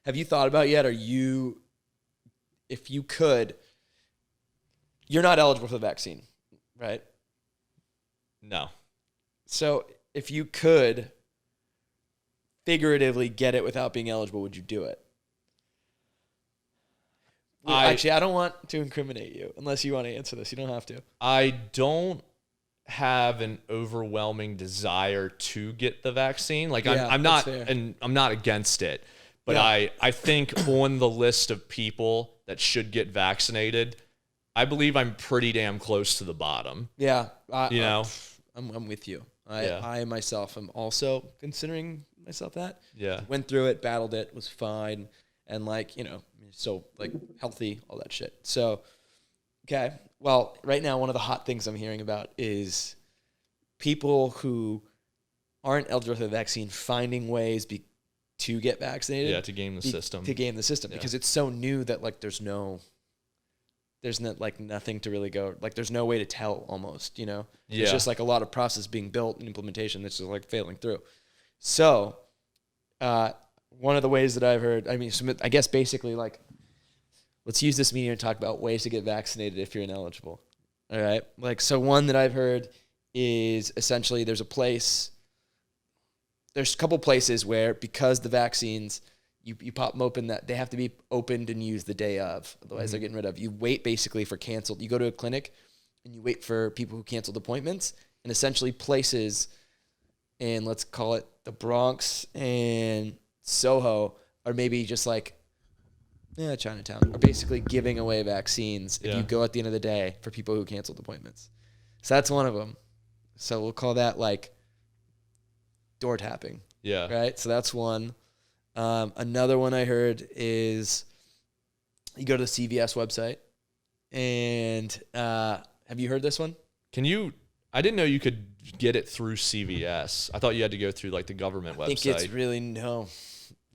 have you thought about yet? If you could, you're not eligible for the vaccine, right? No. So if you could figuratively get it without being eligible, would you do it? Actually, I don't want to incriminate you unless you want to answer this. You don't have to. I don't have an overwhelming desire to get the vaccine. Like I'm not, and I'm not against it, but yeah. I think on the list of people that should get vaccinated, I believe I'm pretty damn close to the bottom. Yeah. I'm with you. I myself am also considering myself that. Yeah. Went through it, battled it, was fine. And so healthy, all that shit. So, okay. Well, right now, one of the hot things I'm hearing about is people who aren't eligible for the vaccine finding ways to get vaccinated. Yeah, to game the system. To game the system because it's so new that there's nothing to really go. There's no way to tell almost. Yeah. It's just a lot of process being built and implementation that's just failing through. So, one of the ways that I've heard, I guess basically let's use this medium to talk about ways to get vaccinated if you're ineligible. All right. So one that I've heard is essentially there's a couple places where because the vaccines, you pop them open that they have to be opened and used the day of. Otherwise they're getting rid of. You wait basically for canceled. You go to a clinic and you wait for people who canceled appointments and essentially places in, let's call it the Bronx and Soho are maybe just Chinatown are basically giving away vaccines if you go at the end of the day for people who canceled appointments. So that's one of them. So we'll call that door tapping. Yeah. Right. So that's one. Another one I heard is you go to the CVS website and have you heard this one? I didn't know you could get it through CVS. I thought you had to go through the government website. I think it's really no.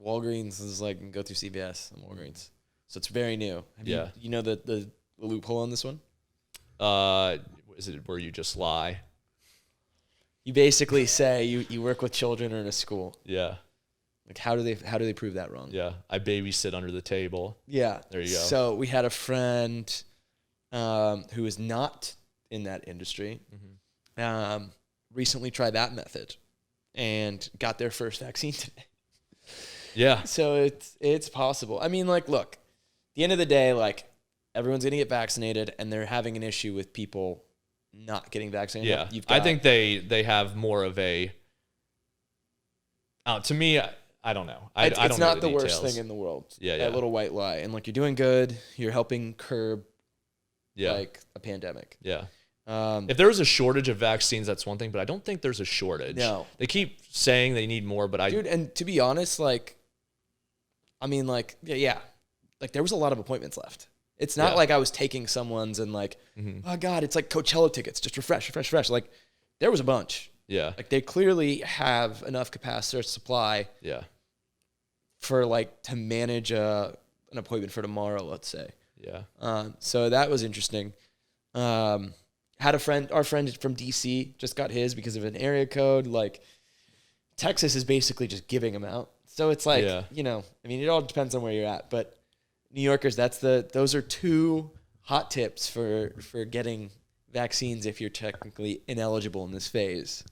Walgreens is go through CVS and Walgreens. So it's very new. You know the loophole on this one? Is it where you just lie? You basically say you work with children or in a school. Yeah. How do they prove that wrong? Yeah. I babysit under the table. Yeah. There you go. So we had a friend who is not in that industry recently tried that method and got their first vaccine today. Yeah. So it's possible. Look, at the end of the day, everyone's going to get vaccinated and they're having an issue with people not getting vaccinated. Yeah. I think they have more of a, to me, I don't know. I don't know. It's not the worst thing in the world. Yeah. That little white lie. And you're doing good. You're helping curb a pandemic. Yeah. If there was a shortage of vaccines, that's one thing, but I don't think there's a shortage. No. They keep saying they need more, but Dude, and to be honest, there was a lot of appointments left. It's not like I was taking someone's and oh God, it's like Coachella tickets, just refresh. There was a bunch. Yeah. They clearly have enough capacity or supply. Yeah. For to manage an appointment for tomorrow, let's say. Yeah. So that was interesting. Had our friend from DC just got his because of an area code. Texas is basically just giving them out. So it's it all depends on where you're at. But New Yorkers, those are two hot tips for getting vaccines if you're technically ineligible in this phase.